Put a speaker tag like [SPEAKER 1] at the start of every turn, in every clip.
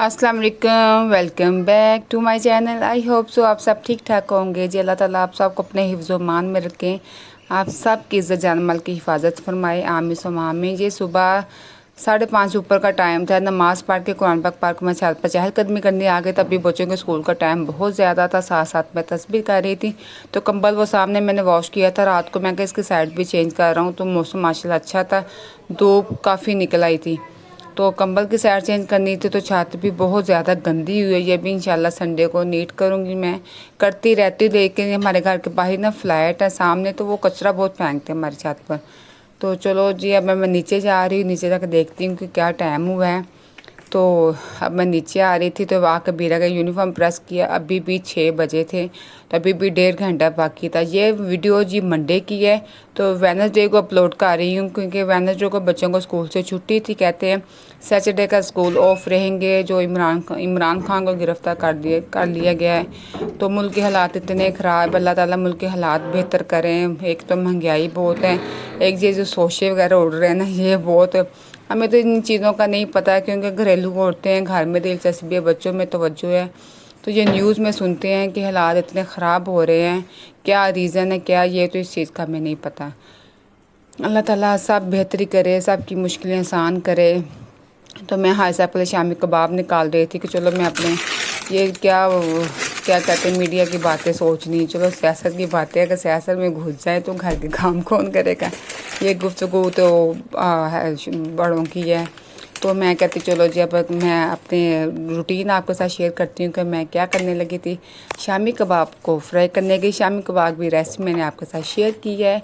[SPEAKER 1] अस्सलाम वालेकुम, welcome back to my channel. I hope so आप सब ठीक ठाक होंगे जी। अल्लाह ताला आप सबको अपने हिफ्ज़ मान में रखें, आप सब की इज़्ज़त जान माल की हिफाजत फरमाए, आमीन सुम्मा आमीन। ये सुबह 5:30 ऊपर का टाइम था। नमाज़ पढ़ के कुरान पाक पढ़ के मैं छत पर चहलकदमी करने आ गई। तभी बच्चों के स्कूल का टाइम बहुत ज़्यादा था। साथ साथ मैं तस्बीह कर रही थी तो कंबल वो सामने मैंने वॉश किया था रात को। मैं क्या इसकी साइड भी चेंज कर रहा हूँ। तो मौसम माशाल्लाह अच्छा था, धूप काफ़ी निकल आई थी तो कंबल की साइड चेंज करनी थी। तो छत भी बहुत ज़्यादा गंदी हुई है। ये भी इंशाल्लाह संडे को नीट करूँगी। मैं करती रहती हूँ, लेकिन हमारे घर के बाहर ना फ्लैट है सामने, तो वो कचरा बहुत फेंकते हैं हमारी छत पर। तो चलो जी, अब मैं नीचे जा रही हूँ, नीचे जाकर देखती हूँ कि क्या टाइम हुआ है। तो अब मैं नीचे आ रही थी तो वहाँ कबीरा का यूनिफॉर्म प्रेस किया। अभी भी 6 बजे थे तो अभी भी 1.5 घंटा बाकी था। ये वीडियो जी मंडे की है, तो वेडनेसडे को अपलोड कर रही हूँ क्योंकि वेडनेसडे को बच्चों को स्कूल से छुट्टी थी। कहते हैं सैटरडे का स्कूल ऑफ रहेंगे। जो इमरान खान को गिरफ्तार कर लिया गया है। तो मुल्क के हालात इतने ख़राब, अल्लाह ताला मुल्क के हालात बेहतर करें। एक तो महंगाई बहुत है, एक ये जो शोशे वगैरह उड़ रहे हैं ना, ये बहुत, हमें तो इन चीज़ों का नहीं पता क्योंकि घरेलू औरतें हैं, घर में दिलचस्पी है, बच्चों में तवज्जो है। तो ये न्यूज़ में सुनते हैं कि हालात इतने ख़राब हो रहे हैं, क्या रीज़न है क्या, ये तो इस चीज़ का हमें नहीं पता। अल्लाह ताला सब बेहतरी करे, सब की मुश्किलें आसान करे। तो मैं हाय साहब के लिए शामी कबाब निकाल रही थी कि चलो मैं अपने ये क्या कहते हैं मीडिया की बातें सोचनी, चलो सियासत की बातें, अगर सियासत में घुस जाए तो घर के काम कौन करेगा। ये गुफ्तगू तो है बड़ों की है। तो मैं कहती चलो जी, अब मैं अपने रूटीन आपके साथ शेयर करती हूँ कि मैं क्या करने लगी थी। शामी कबाब को फ्राई करने गई। शामी कबाब की रेसिपी मैंने आपके साथ शेयर की है।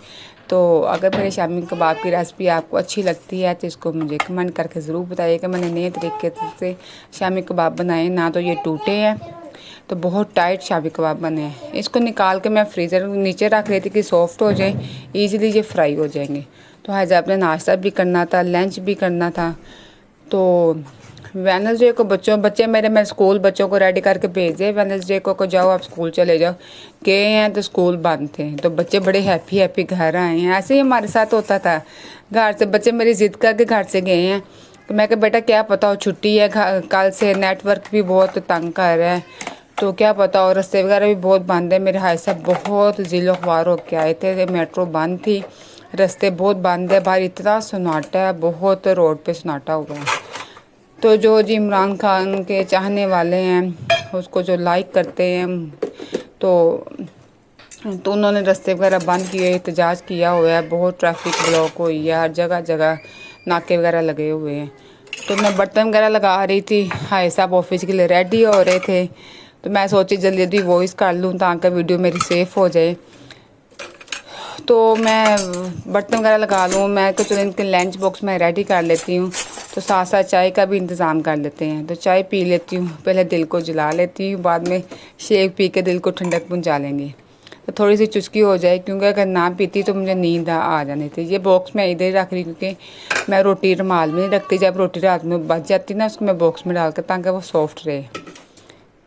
[SPEAKER 1] तो अगर मेरे शामी कबाब की रेसिपी आपको अच्छी लगती है तो इसको मुझे कमेंट करके ज़रूर बताइएगा। मैंने नए तरीके से शामी कबाब बनाए, ना तो ये टूटे हैं तो बहुत टाइट शामी कबाब बने हैं। इसको निकाल के मैं फ्रीज़र नीचे रख रही थी कि सॉफ्ट हो जाए, ईज़िली ये फ्राई हो जाएंगे। तो आज आपने नाश्ता भी करना था, लंच भी करना था। तो वेडनेसडे को बच्चे मेरे, मैं स्कूल बच्चों को रेडी करके भेज दिए। वेडनेसडे को जाओ आप स्कूल चले जाओ। गए हैं तो स्कूल बंद थे, तो बच्चे बड़े हैप्पी घर आए हैं। ऐसे ही हमारे साथ होता था। घर से बच्चे मेरी ज़िद करके घर से गए हैं। तो मैं कहा बेटा क्या पता हो छुट्टी है, कल से नेटवर्क भी बहुत तंग कर रहा है, तो क्या पता हो, रास्ते वगैरह भी बहुत बंद है। मेरे भाई साहब बहुत ज़िलो ख्वार होके आए थे, मेट्रो बंद थी, रास्ते बहुत बंद है, बाहर इतना सन्नाटा है, बहुत रोड पे सन्नाटा हुआ है। तो जो जी इमरान खान के चाहने वाले हैं, उसको जो लाइक करते हैं, तो उन्होंने रास्ते वगैरह बंद किए, एहतजाज किया हुआ है, बहुत ट्रैफिक ब्लॉक हुई है, हर जगह जगह नाके वगैरह लगे हुए हैं। तो मैं बर्तन वगैरह लगा रही थी, हाय साहब ऑफिस के लिए रेडी हो रहे थे। तो मैं सोची जल्दी जल्दी वॉइस कर लूँ ताकि वीडियो मेरी सेफ़ हो जाए। तो मैं बर्तन वगैरह लगा लूँ, मैं तो चलो इनके लंच बॉक्स में रेडी कर लेती हूँ। तो साथ साथ चाय का भी इंतज़ाम कर लेते हैं। तो चाय पी लेती हूँ, पहले दिल को जला लेती हूँ, बाद में शेक पी के दिल को ठंडक पहुँचा लेंगे। तो थोड़ी सी चुस्की हो जाए, क्योंकि अगर ना पीती तो मुझे नींद आ जानी थी। ये बॉक्स मैं इधर ही रख रही क्योंकि मैं रोटी रुमाल में नहीं रखती। जब रोटी रात में बच जाती ना, उसको मैं बॉक्स में डाल कर ताकि वो सॉफ्ट रहे।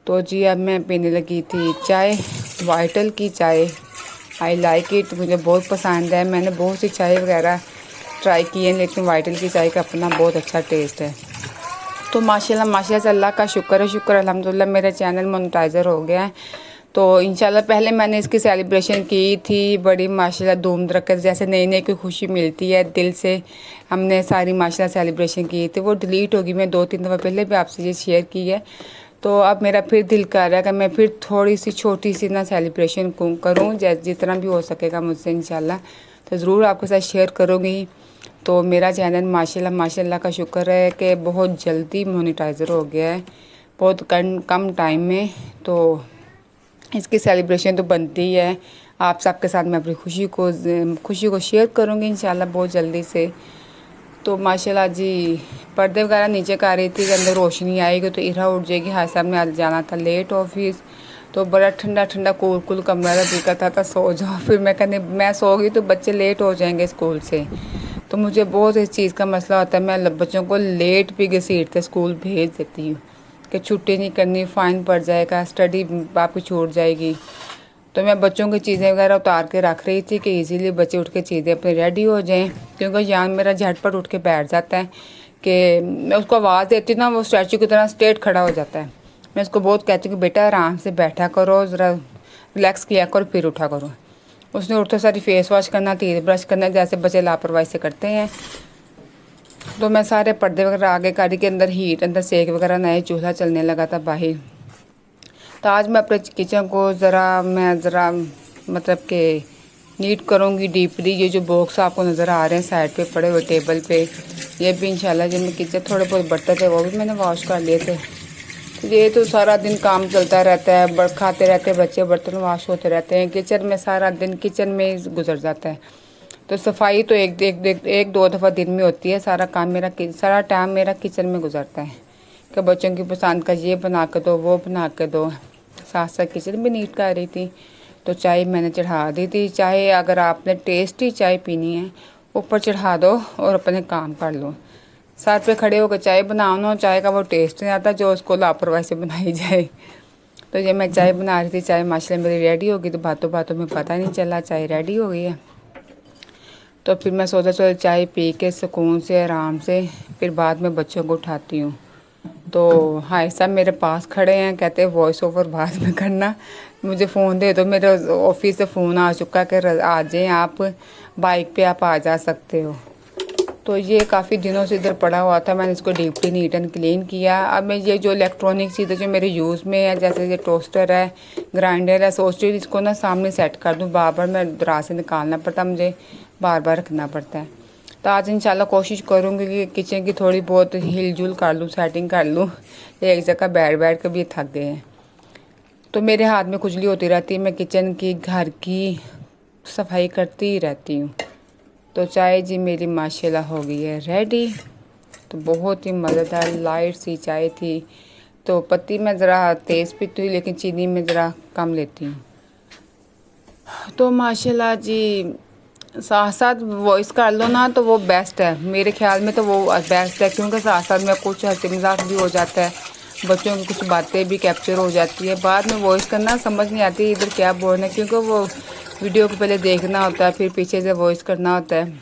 [SPEAKER 1] तो जी अब मैं पीने लगी थी चाय, वाइटल की चाय। आई लाइक इट, मुझे बहुत पसंद है। मैंने बहुत सी चाय वगैरह ट्राई की है, लेकिन वाइटल की चाय का अपना बहुत अच्छा टेस्ट है। तो माशाल्लाह से अल्लाह का शुक्र अल्हम्दुलिल्लाह मेरा चैनल मोनेटाइज़र हो गया है। तो इंशाल्लाह पहले मैंने इसकी सेलिब्रेशन की थी बड़ी माशाल्लाह धूम धड़क्के, जैसे नई नई कोई खुशी मिलती है दिल से, हमने सारी माशाल्लाह सेलिब्रेशन की थी। वो डिलीट होगी, मैं 2-3 दफ़ा पहले भी आपसे ये शेयर की है। तो अब मेरा फिर दिल कर रहा है कि मैं फिर थोड़ी सी छोटी सी ना सेलिब्रेशन करूँ, जैसे जितना भी हो सकेगा मुझसे इंशाल्लाह। तो ज़रूर आपके साथ शेयर करूँगी। तो मेरा चैनल माशाल्लाह का शुक्र है कि बहुत जल्दी मोनेटाइज़र हो गया है, बहुत कम टाइम में। तो इसकी सेलिब्रेशन तो बनती है। आप सबके साथ मैं अपनी खुशी को शेयर करूँगी इंशाल्लाह बहुत जल्दी से। तो माशाल्लाह जी पर्दे वगैरह नीचे कर रही थी कि अंदर रोशनी आएगी तो इरा उठ जाएगी। हाय साहब ने आज जाना था लेट ऑफिस, तो बड़ा ठंडा कूल कमरा था, दिल करता था सो जाओ। फिर मैं सो गई तो बच्चे लेट हो जाएंगे स्कूल से। तो मुझे बहुत इस चीज़ का मसला होता है, मैं बच्चों को लेट भी घसीटते स्कूल भेज देती हूँ कि छुट्टी नहीं करनी, फ़ाइन पड़ जाएगा, स्टडी आपकी छूट जाएगी। तो मैं बच्चों की चीज़ें वगैरह उतार के रख रही थी कि इजीली बच्चे उठ के चीज़ें अपनी रेडी हो जाएं, क्योंकि जान मेरा झटपट उठ के बैठ जाता है कि मैं उसको आवाज़ देती हूँ ना, वो स्टैचू की तरह स्ट्रेट खड़ा हो जाता है। मैं उसको बहुत कहती हूँ कि बेटा आराम से बैठा करो, ज़रा रिलैक्स किया करो, फिर उठा करो। उसने उठते सारी फेस वॉश करना, टीथ ब्रश करना, जैसे बच्चे लापरवाही से करते हैं। तो मैं सारे पर्दे वगैरह आगे गाड़ी के अंदर हीट, अंदर सेक वगैरह, नए चूल्हा चलने लगा था बाहर। तो आज मैं अपने किचन को ज़रा मतलब कि नीट करूँगी डीपली। ये जो बॉक्स आपको नज़र आ रहे हैं साइड पे पड़े हुए टेबल पे, ये भी इंशाल्लाह जब मैं किचन थोड़े बहुत बर्तन थे वो भी मैंने वॉश कर लिए थे। ये तो सारा दिन काम चलता रहता है, खाते रहते बच्चे, बर्तन वॉश होते रहते हैं, किचन में सारा दिन किचन में ही गुजर जाता है। तो सफाई तो एक दो दफ़ा दिन में होती है। सारा टाइम मेरा किचन में गुजरता है कि बच्चों की पसंद का ये बना के दो, वो बना के दो। साथ साथ किचन भी नीट कर रही थी। तो चाय मैंने चढ़ा दी थी। चाय अगर आपने टेस्टी चाय पीनी है, ऊपर चढ़ा दो और अपने काम कर लो। साथ पे खड़े होकर चाय बनाओ ना, चाय का वो टेस्ट नहीं आता जो उसको लापरवाही से बनाई जाए। तो ये मैं चाय बना रही थी, चाय माशाल्लाह मेरी रेडी हो गई। तो बातों बातों में पता नहीं चला चाय रेडी हो गई है। तो फिर मैं सोचा चलो चाय पी के सुकून से आराम से फिर बाद में बच्चों को उठाती हूँ। तो हाय साहब मेरे पास खड़े हैं, कहते हैं वॉइस ओवर बाद में करना, मुझे फ़ोन दे दो। मेरे ऑफिस से फ़ोन आ चुका कि आ जाएँ आप, बाइक पे आप आ जा सकते हो। तो ये काफ़ी दिनों से इधर पड़ा हुआ था, मैंने इसको डीपली नीट एंड क्लीन किया। अब मैं ये जो इलेक्ट्रॉनिक चीज़ें जो मेरे यूज़ में है, जैसे ये टोस्टर है, ग्राइंडर है, सोच रही इसको ना सामने सेट कर दूँ। बार बार मैं दराज से निकालना पड़ता, मुझे बार बार रखना पड़ता है। तो आज इंशाल्लाह कोशिश करूँगी कि किचन की थोड़ी बहुत हिलजुल कर लूँ, सेटिंग कर लूँ। एक जगह बैठ बैठ कर भी थक गए हैं। तो मेरे हाथ में खुजली होती रहती है, मैं किचन की, घर की सफाई करती ही रहती हूँ। तो चाय जी मेरी माशाल्लाह हो गई है रेडी। तो बहुत ही मज़ेदार लाइट सी चाय थी। तो पत्ती मैं ज़रा तेज़ पीती हूँ, लेकिन चीनी में ज़रा कम लेती हूँ। तो माशाल्लाह जी साथ साथ वॉइस कर लो ना तो वो बेस्ट है मेरे ख्याल में। तो वो बेस्ट है क्योंकि साथ साथ में कुछ हंसी मजाक भी हो जाता है, बच्चों की कुछ बातें भी कैप्चर हो जाती है। बाद में वॉइस करना समझ नहीं आती इधर क्या बोलना है, क्योंकि वो वीडियो को पहले देखना होता है, फिर पीछे से वॉइस करना होता है।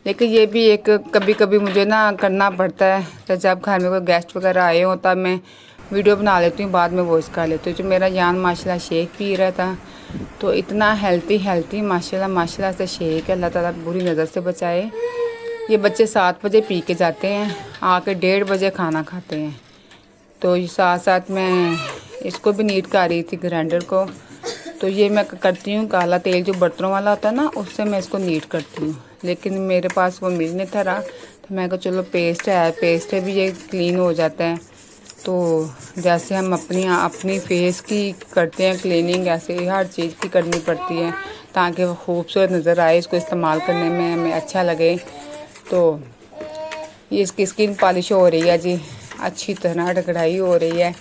[SPEAKER 1] लेकिन ये भी एक कभी कभी मुझे ना करना पड़ता है। तो जब घर में कोई गेस्ट वगैरह आए हो तब मैं वीडियो बना लेती हूँ, बाद में वॉइस कर लेती हूँ। जो मेरा जान माशाल्लाह शेक पी रहा था, तो इतना हेल्थी माशाल्लाह से शेक है। अल्लाह ताला बुरी नज़र से बचाए। ये बच्चे 7 बजे पी के जाते हैं, आके 1:30 बजे खाना खाते हैं। तो साथ साथ मैं इसको भी नीट कर रही थी ग्राइंडर को। तो ये मैं करती हूँ काला तेल जो बर्तनों वाला होता है ना, उससे मैं इसको नीट करती हूँ। लेकिन मेरे पास वो मिल नहीं था रहा, तो मैं कहा चलो पेस्ट है भी ये क्लीन हो जाता है। तो जैसे हम अपनी फेस की करते हैं क्लीनिंग, ऐसे ही हर चीज़ की करनी पड़ती है ताकि वो खूबसूरत नज़र आए, इसको इस्तेमाल करने में हमें अच्छा लगे। तो ये इसकी स्किन पॉलिश हो रही है जी, अच्छी तरह रगड़ाई हो रही है।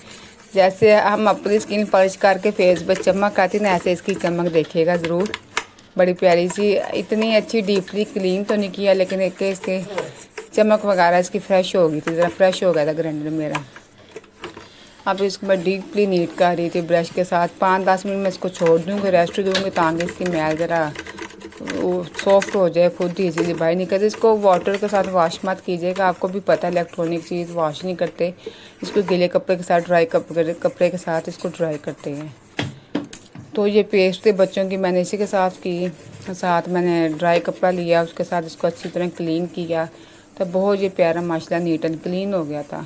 [SPEAKER 1] जैसे हम अपनी स्किन पॉलिश करके फेस पर चमक आती ना, ऐसे इसकी चमक देखिएगा ज़रूर। बड़ी प्यारी सी, इतनी अच्छी डीपली क्लीन तो नहीं किया, लेकिन एक इसके चमक वगैरह इसकी फ्रेश हो गई थी, ज़रा फ्रेश हो गया था ग्राइंडर मेरा। अब इसको मैं डीपली नीट कर रही थी ब्रश के साथ। 5-10 मिनट मैं इसको छोड़ दूँगी, रेस्ट दूँगी, ताकि इसकी मैल ज़रा वो सॉफ्ट हो जाए, खुद ही इजीली बाहर निकल। इसको वाटर के साथ वॉश मत कीजिएगा, आपको भी पता है इलेक्ट्रॉनिक चीज़ वॉश नहीं करते। इसको गीले कपड़े के साथ, ड्राई कपड़े के साथ इसको ड्राई करते हैं। तो ये पेस्ट थे बच्चों की, मैंने इसी के साथ की, साथ मैंने ड्राई कपड़ा लिया, उसके साथ इसको अच्छी तरह क्लीन किया। तो बहुत ये प्यारा माशाल्लाह नीट एंड क्लीन हो गया था।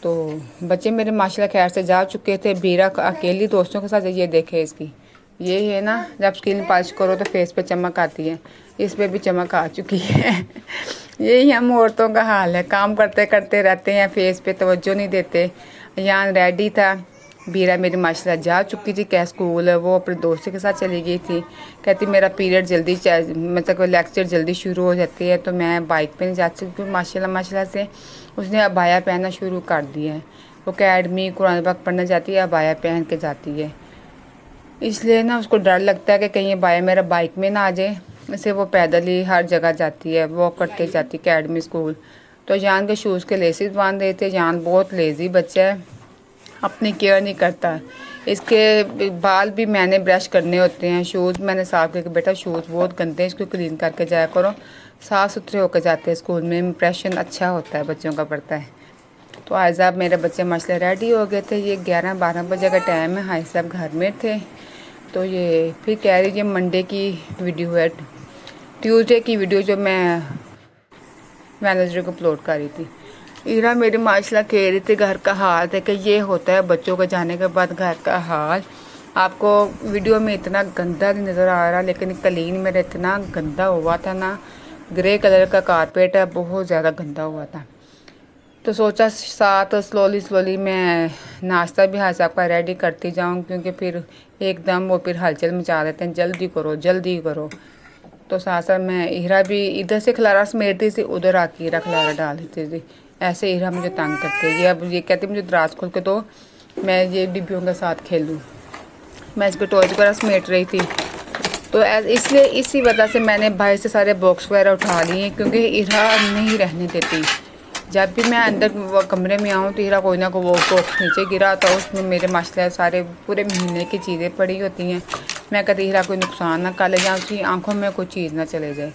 [SPEAKER 1] तो बच्चे मेरे माशाल्लाह खैर से जा चुके थे। बीरा अकेली दोस्तों के साथ, ये देखे इसकी, ये है ना जब स्किन पॉलिश करो तो फेस पे चमक आती है, इस पे भी चमक आ चुकी है। यही हम औरतों का हाल है, काम करते करते रहते हैं, फेस पे तवज्जो नहीं देते। यहाँ रेडी था, बीरा मेरी माशाल्लाह जा चुकी थी क्या स्कूल, वो अपने दोस्तों के साथ चली गई थी। कहती मेरा पीरियड जल्दी मतलब लेक्चर जल्दी शुरू हो जाती है, तो मैं बाइक पे नहीं जा सकती। माशाल्लाह से उसने अबाया पहनना शुरू कर दिया है। वो अकेडमी कुरान पाक पढ़ने जाती है, अबाया पहन के जाती है। इसलिए ना उसको डर लगता है कि कहीं अबाया मेरा बाइक में ना आ जाए, इससे वो पैदल ही हर जगह जाती है, वॉक करते जाती अकेडमी स्कूल। तो जान के शूज़ के लेसेस बांध देते। जान बहुत लेज़ी बच्चा है, अपनी केयर नहीं करता। इसके बाल भी मैंने ब्रश करने होते हैं। शूज़ मैंने साफ़ करके, बेटा शूज़ बहुत गंदे हैं, इसको क्लीन करके जाया करो। साफ़ सुथरे होकर जाते हैं स्कूल में, इम्प्रेशन अच्छा होता है बच्चों का पड़ता है। तो आज साहब मेरे बच्चे माशाल्लाह रेडी हो गए थे। ये 11-12 बजे का टाइम है। हाई साहब घर में थे। तो ये फिर कह रही, ये मंडे की वीडियो है, ट्यूसडे की वीडियो जो मैं वेडनेसडे को अपलोड कर रही थी। ईरा मेरी माशाल्लाह कह रही थी घर का हाल थे कि ये होता है बच्चों के जाने के बाद घर का हाल। आपको वीडियो में इतना गंदा नहीं नज़र आ रहा, लेकिन क्लीन मेरा इतना गंदा हुआ था ना। ग्रे कलर का कारपेट है, बहुत ज़्यादा गंदा हुआ था। तो सोचा साथ स्लोली मैं नाश्ता भी हाथ आपका रेडी करती जाऊँ, क्योंकि फिर एकदम वो फिर हलचल मचा देते हैं, जल्दी करो जल्दी करो। तो साथ साथ मैं हीरा भी इधर से खलारा समेटती थी, उधर आके हीरा खलारा डाल देती थी। ऐसे हीरा मुझे तंग करते हैं। ये अब ये कहती मुझे दराज खोल के दो, मैं ये डिब्बियों के साथ खेलूँ। मैं इसके टॉयज वगैरह समेट रही थी। तो इसलिए इसी वजह से मैंने भाई से सारे बॉक्स वगैरह उठा लिए, क्योंकि हीरा नहीं रहने देती। जब भी मैं अंदर कमरे में आऊँ तो हीरा कोई ना कोई वो बॉक्स नीचे गिरा होता है, उसमें मेरे माशाल्लाह सारे पूरे महीने की चीज़ें पड़ी होती हैं। मैं कहती हीरा कोई नुकसान ना कर ले, या उसकी आंखों में कोई चीज़ ना चले जाए।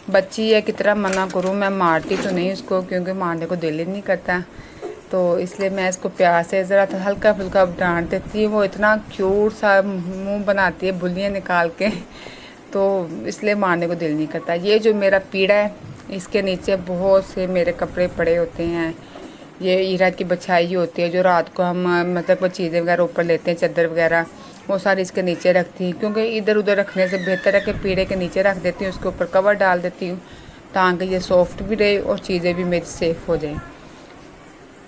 [SPEAKER 1] बच्ची है, कितना मना करूँ, मैं मारती तो नहीं उसको, क्योंकि मारने को दिल ही नहीं करता। तो इसलिए मैं इसको प्यार से ज़रा हल्का फुल्का डांट देती हूँ। वो इतना क्यूट सा मुंह बनाती है बुलियाँ निकाल के, तो इसलिए मारने को दिल नहीं करता। ये जो मेरा पीड़ा है, इसके नीचे बहुत से मेरे कपड़े पड़े होते हैं। ये हीरा की बछाई होती है, जो रात को हम मतलब वो चीज़ें वगैरह ऊपर लेते हैं, चादर वगैरह, वो सारी इसके नीचे रखती हूँ। क्योंकि इधर उधर रखने से बेहतर है कि पीड़े के नीचे रख देती हूँ, उसके ऊपर कवर डाल देती हूँ, ताकि ये सॉफ्ट भी रहे और चीज़ें भी मेरी सेफ़ हो जाएँ।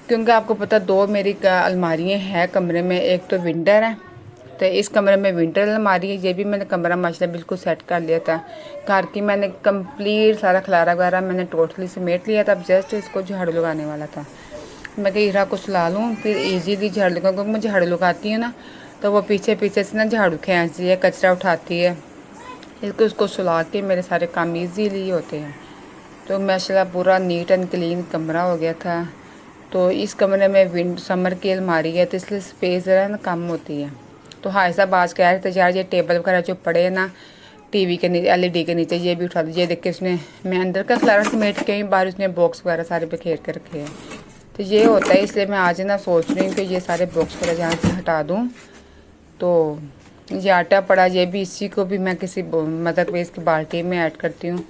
[SPEAKER 1] क्योंकि आपको पता, दो मेरी अलमारियाँ हैं कमरे में। एक तो विंटर है, तो इस कमरे में विंटर अलमारी है। ये भी मैंने कमरा माशाल्लाह बिल्कुल सेट कर लिया था। घर की मैंने कंप्लीट सारा खलारा वगैरह मैंने टोटली समेट लिया था। अब जस्ट इसको झाड़ू लगाने वाला था। मैं कही हीरा को सुला लूँ, फिर ईजीली झाड़ू लगाऊँ, क्योंकि मैं झाड़ू लगाती हूँ ना तो वो पीछे पीछे से ना झाड़ू खींचती है, कचरा उठाती है। इसको उसको सुला के मेरे सारे काम ईजीली होते हैं। तो माशाल्लाह पूरा नीट एंड क्लीन कमरा हो गया था। तो इस कमरे में समर की अलमारी है, तो इसलिए स्पेस ज़रा ना कम होती है। तो हाई साहब आज कह रहे थे यार ये टेबल वगैरह जो पड़े हैं ना टीवी के नीचे, एलईडी के नीचे, ये भी उठा दीजिए। देख के उसने, मैं अंदर का खलारा समेट के बाहर उसने बॉक्स वगैरह सारे बिखेर के रखे हैं। तो ये होता है, इसलिए मैं आज ना सोच रही हूँ कि ये सारे बॉक्स वगैरह यहाँ से हटा दूँ। तो ये आटा पड़ा, ये भी इसी को भी मैं किसी मतलब इसकी बाल्टी में ऐड करती हूँ।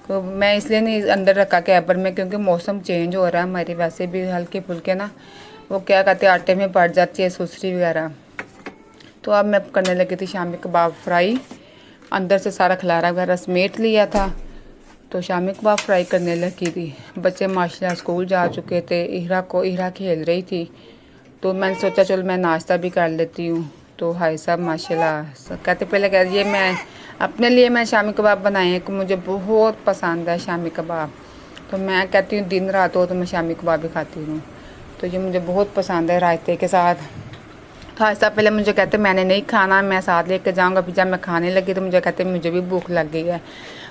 [SPEAKER 1] तो मैं इसलिए नहीं अंदर रखा कैबर में, क्योंकि मौसम चेंज हो रहा है हमारी, वैसे भी हल्के फुल्के ना वो क्या कहते हैं आटे में पड़ जाती है सुसरी वगैरह। तो अब मैं करने लगी थी शामी कबाब फ्राई। अंदर से सारा खलारा वगैरह समेट लिया था, तो शामी कबाब फ्राई करने लगी थी। बच्चे माशाल्लाह स्कूल जा चुके थे। हीरा खेल रही थी, तो मैंने सोचा चलो मैं नाश्ता भी कर लेती हूँ। तो भाई साहब माशाल्लाह कहते, पहले कह रही है मैं अपने लिए मैं शामी कबाब बनाए हैं, कि मुझे बहुत पसंद है शामी कबाब। तो मैं कहती हूँ दिन रात हो तो मैं शामी कबाब भी खाती हूँ। तो ये मुझे बहुत पसंद है रायते के साथ। तो ऐसा पहले मुझे कहते मैंने नहीं खाना, मैं साथ लेके जाऊंगा। फिर जब मैं खाने लगी तो मुझे कहते मुझे भी भूख लग गई है।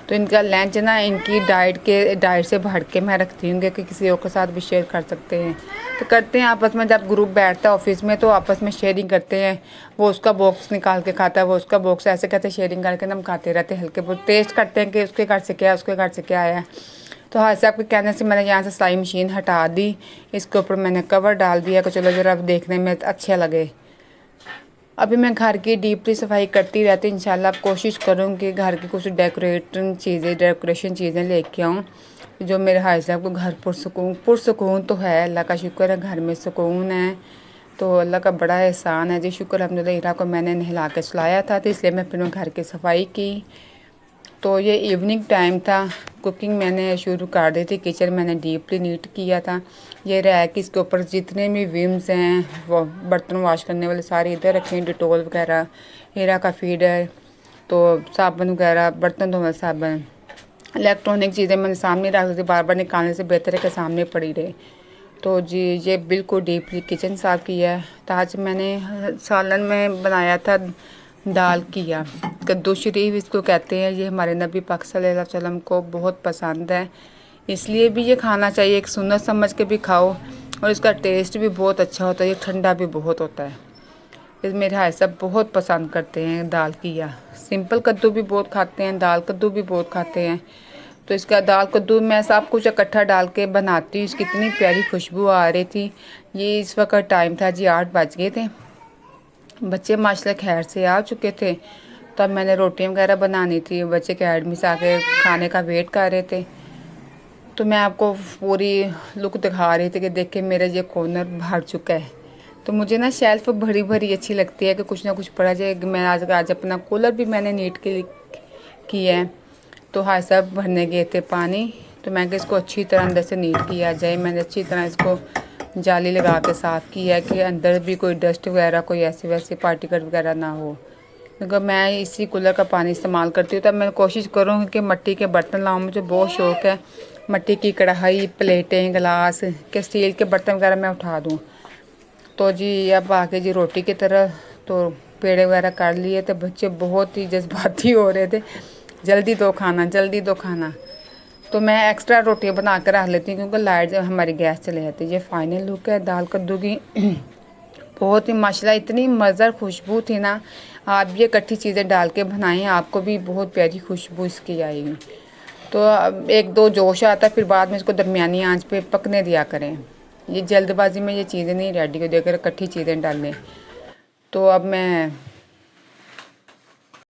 [SPEAKER 1] तो इनका लंच ना इनकी डाइट से बढ़ के मैं रखती हूँ कि किसी और के साथ भी शेयर कर सकते हैं। तो करते हैं आपस में, जब ग्रुप बैठता है ऑफिस में तो आपस में शेयरिंग करते हैं। वो उसका बॉक्स निकाल के खाता है, वो उसका बॉक्स, ऐसे कहते शेयरिंग करके हम खाते रहते हैं। हल्के बहुत टेस्ट करते हैं कि उसके घर से क्या, उसके घर से क्या आया। तो हाथ से आपके कहने से मैंने यहाँ से सिलाई मशीन हटा दी, इसके ऊपर मैंने कवर डाल दिया कि चलो ज़रा देखने में अच्छे लगे। अभी मैं घर की डीपली सफाई करती रहती हूँ। इंशाल्लाह अब कोशिश करूँगी घर की कुछ डेकोरेशन चीज़ें लेके आऊँ, जो मेरे हाई साहब को घर पुरसुकून तो है। अल्लाह का शुक्र है, घर में सुकून है। तो अल्लाह का बड़ा एहसान है जी, शुक्र अल्हम्दुलिल्लाह। हीरा को मैंने नहला के सुलाया था, तो इसलिए मैं फिर घर की सफाई की। तो ये इवनिंग टाइम था, कुकिंग मैंने शुरू कर दी थी। किचन मैंने डीपली नीट किया था। ये रैक, इसके ऊपर जितने भी विम्स हैं, वो बर्तन वॉश करने वाले सारे इधर रखे हैं, डिटोल वगैरह, हीरा का फीड है, तो साबुन वगैरह, बर्तन धोने साबुन, इलेक्ट्रॉनिक चीज़ें मैंने सामने रख दी थी। बार बार निकालने से बेहतर है कि सामने पड़ी रहे। तो जी ये बिल्कुल डीपली किचन साफ़ किया है। तो आज मैंने सालन में बनाया था दाल किया, कद्दू शरीफ इसको कहते हैं। ये हमारे नबी पाक सल्लल्लाहु अलैहि वसल्लम को बहुत पसंद है, इसलिए भी ये खाना चाहिए। एक सुन्नत समझ के भी खाओ, और इसका टेस्ट भी बहुत अच्छा होता है। ये ठंडा भी बहुत होता है। इस मेरे भाई साहब बहुत पसंद करते हैं दाल किया। सिंपल कद्दू भी बहुत खाते हैं, दाल कद्दू भी बहुत खाते हैं। तो इसका दाल कद्दू मैं सब कुछ इकट्ठा डाल के बनाती हूँ। इसकी इतनी प्यारी खुशबू आ रही थी। ये इस वक्त टाइम था जी 8 बज गए थे। बच्चे माशाल्लाह खैर से आ चुके थे। तब मैंने रोटियां वगैरह बनानी थी। बच्चे अकेडमी से आके खाने का वेट कर रहे थे। तो मैं आपको पूरी लुक दिखा रही थी कि देखिए मेरा ये कॉर्नर भर चुका है। तो मुझे ना शेल्फ भरी भरी अच्छी लगती है कि कुछ ना कुछ पड़ा जाए। मैं आज अपना कूलर भी मैंने नीट के किया है। तो भाई साहब भरने गए थे पानी, तो मैं इसको अच्छी तरह अंदर से नीट किया जाए। मैंने अच्छी तरह इसको जाली लगा के साफ़ किया है कि अंदर भी कोई डस्ट वगैरह कोई ऐसे वैसे पार्टिकल वगैरह ना हो। क्योंकि मैं इसी कूलर का पानी इस्तेमाल करती हूँ। तब मैं कोशिश करूँगी कि मिट्टी के बर्तन लाऊँ। मुझे बहुत शौक़ है मिट्टी की कढ़ाई, प्लेटें, गिलास के स्टील के बर्तन वगैरह मैं उठा दूँ। तो जी अब आके जी रोटी की तरह तो पेड़े वगैरह कर लिए थे। बच्चे बहुत ही जज्बाती हो रहे थे, जल्दी दो खाना, जल्दी दो खाना। तो मैं एक्स्ट्रा रोटियां बना कर रख लेती हूँ क्योंकि लाइट जब हमारी गैस चले जाती है। ये फाइनल लुक है दाल कद्दू की। बहुत ही माशाल्लाह इतनी मज़ेदार खुशबू थी ना। आप ये इकट्ठी चीज़ें डाल के बनाएं, आपको भी बहुत प्यारी खुशबू इसकी आएगी। तो अब एक दो जोश आता है, फिर बाद में इसको दरमियानी आंच पे पकने दिया करें। ये जल्दबाजी में ये चीज़ें नहीं रेडी हो, देकर इकट्ठी चीज़ें डालें। तो अब मैं